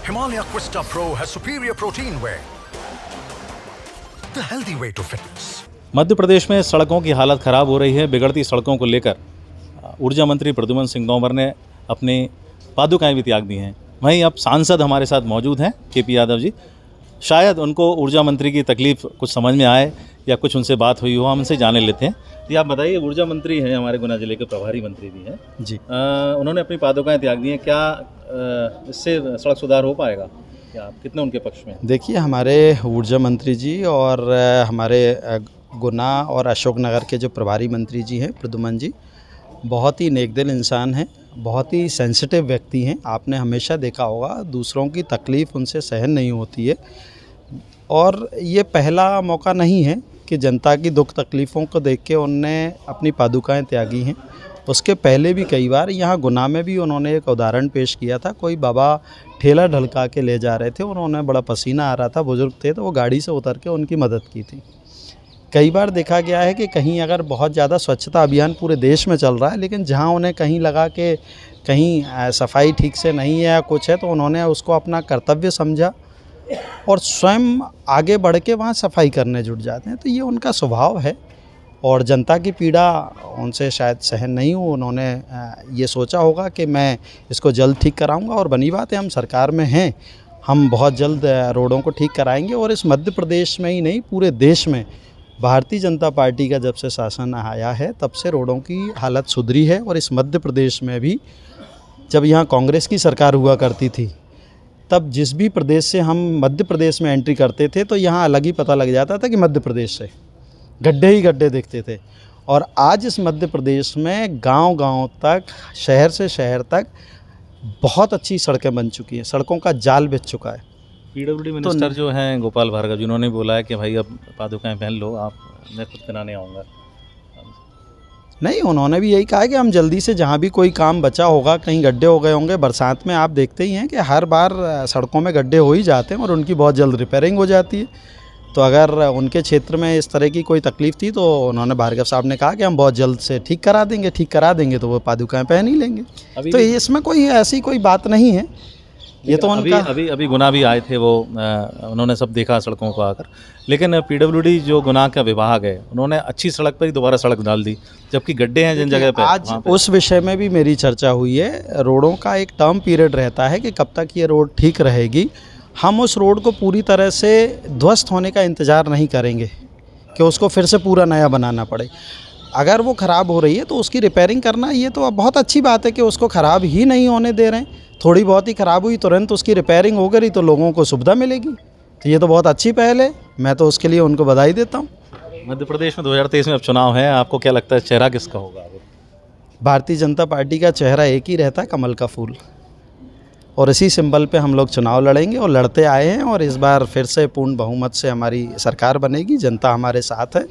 Himalaya Quista Pro has superior protein whey. The healthy way to fitness. Madhya Pradesh में सड़कों की हालत ख़राब हो रही है। बिगड़ती सड़कों को लेकर ऊर्जा मंत्री प्रद्युमन सिंह तोमर ने अपनी पादुकाएं भी त्याग दी हैं। वहीं अब सांसद हमारे साथ मौजूद हैं, केपी यादव जी। शायद उनको ऊर्जा मंत्री की तकलीफ़ कुछ समझ में आए या कुछ उनसे बात हुई हो, हम उनसे जाने लेते हैं। ये आप बताइए, ऊर्जा मंत्री हैं, हमारे गुना जिले के प्रभारी मंत्री भी हैं जी। उन्होंने अपनी पादुकाएं त्याग दी हैं। क्या इससे सड़क सुधार हो पाएगा? क्या आप कितने उनके पक्ष में? देखिए, हमारे ऊर्जा मंत्री जी और हमारे गुना और अशोकनगर के जो प्रभारी मंत्री जी हैं प्रद्युमन जी, बहुत ही नेकदिल इंसान हैं, बहुत ही सेंसिटिव व्यक्ति हैं। आपने हमेशा देखा होगा दूसरों की तकलीफ़ उनसे सहन नहीं होती है, और ये पहला मौका नहीं है कि जनता की दुख तकलीफ़ों को देख के उनने अपनी पादुकाएं त्यागी हैं। उसके पहले भी कई बार यहाँ गुना में भी उन्होंने एक उदाहरण पेश किया था। कोई बाबा ठेला ढलका के ले जा रहे थे, उन्होंने बड़ा पसीना आ रहा था, बुज़ुर्ग थे, तो वो गाड़ी से उतर के उनकी मदद की थी। कई बार देखा गया है कि कहीं अगर बहुत ज़्यादा स्वच्छता अभियान पूरे देश में चल रहा है, लेकिन जहाँ उन्हें कहीं लगा कि कहीं सफाई ठीक से नहीं है या कुछ है, तो उन्होंने उसको अपना कर्तव्य समझा और स्वयं आगे बढ़ के वहाँ सफाई करने जुट जाते हैं। तो ये उनका स्वभाव है और जनता की पीड़ा उनसे शायद सहन नहीं हो। उन्होंने ये सोचा होगा कि मैं इसको जल्द ठीक कराऊंगा, और बनी बात है, हम सरकार में हैं, हम बहुत जल्द रोडों को ठीक कराएंगे। और इस मध्य प्रदेश में ही नहीं, पूरे देश में भारतीय जनता पार्टी का जब से शासन आया है तब से रोडों की हालत सुधरी है। और इस मध्य प्रदेश में भी जब यहाँ कांग्रेस की सरकार हुआ करती थी, तब जिस भी प्रदेश से हम मध्य प्रदेश में एंट्री करते थे तो यहाँ अलग ही पता लग जाता था कि मध्य प्रदेश से गड्ढे ही गड्ढे दिखते थे। और आज इस मध्य प्रदेश में गांव-गांव तक, शहर से शहर तक बहुत अच्छी सड़कें बन चुकी हैं, सड़कों का जाल बिछ चुका है। पीडब्ल्यूडी मिनिस्टर जो हैं गोपाल भार्गव जी, उन्होंने बोला है कि भाई अब पादुकाएं पहन लो, आप मैं खुद कराने आऊँगा। नहीं, उन्होंने भी यही कहा कि हम जल्दी से, जहाँ भी कोई काम बचा होगा, कहीं गड्ढे हो गए होंगे, बरसात में आप देखते ही हैं कि हर बार सड़कों में गड्ढे हो ही जाते हैं और उनकी बहुत जल्द रिपेयरिंग हो जाती है। तो अगर उनके क्षेत्र में इस तरह की कोई तकलीफ़ थी तो उन्होंने, भार्गव साहब ने कहा कि हम बहुत जल्द से ठीक करा देंगे, तो वो पादुकाएं पहन ही लेंगे। तो इसमें कोई ऐसी कोई बात नहीं है। ये तो उनका अभी गुना भी आए थे, वो उन्होंने सब देखा सड़कों को आकर। लेकिन पीडब्ल्यूडी जो गुना का विभाग है, उन्होंने अच्छी सड़क पर ही दोबारा सड़क डाल दी, जबकि गड्ढे हैं जिन जगह पे। आज उस विषय में भी मेरी चर्चा हुई है। रोडों का एक टर्म पीरियड रहता है कि कब तक ये रोड ठीक रहेगी। हम उस रोड को पूरी तरह से ध्वस्त होने का इंतज़ार नहीं करेंगे कि उसको फिर से पूरा नया बनाना पड़े। अगर वो ख़राब हो रही है तो उसकी रिपेयरिंग करना, ये तो बहुत अच्छी बात है कि उसको ख़राब ही नहीं होने दे रहे हैं। थोड़ी बहुत ही ख़राब हुई, तुरंत उसकी रिपेयरिंग हो गई तो लोगों को सुविधा मिलेगी। तो ये तो बहुत अच्छी पहल है, मैं तो उसके लिए उनको बधाई देता हूँ। मध्य प्रदेश में 2023 में अब चुनाव है, आपको क्या लगता है चेहरा किसका होगा? भारतीय जनता पार्टी का चेहरा एक ही रहता है, कमल का फूल, और इसी सिंबल पे हम लोग चुनाव लड़ेंगे और लड़ते आए हैं। और इस बार फिर से पूर्ण बहुमत से हमारी सरकार बनेगी, जनता हमारे साथ है।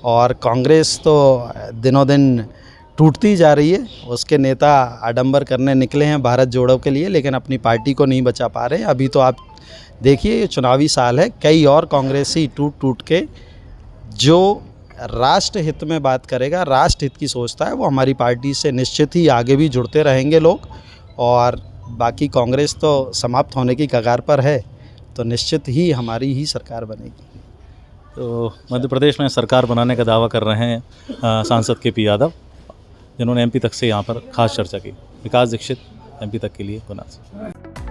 और कांग्रेस तो दिनों दिन टूटती जा रही है, उसके नेता आडंबर करने निकले हैं भारत जोड़ो के लिए, लेकिन अपनी पार्टी को नहीं बचा पा रहे। अभी तो आप देखिए, ये चुनावी साल है, कई और कांग्रेसी टूट के जो राष्ट्र हित में बात करेगा, राष्ट्र हित की सोचता है, वो हमारी पार्टी से निश्चित ही आगे भी जुड़ते रहेंगे लोग। और बाकी कांग्रेस तो समाप्त होने की कगार पर है, तो निश्चित ही हमारी ही सरकार बनेगी। तो मध्य प्रदेश में सरकार बनाने का दावा कर रहे हैं सांसद केपी यादव, जिन्होंने एमपी तक से यहाँ पर खास चर्चा की। विकास दीक्षित, एमपी तक के लिए गुना से।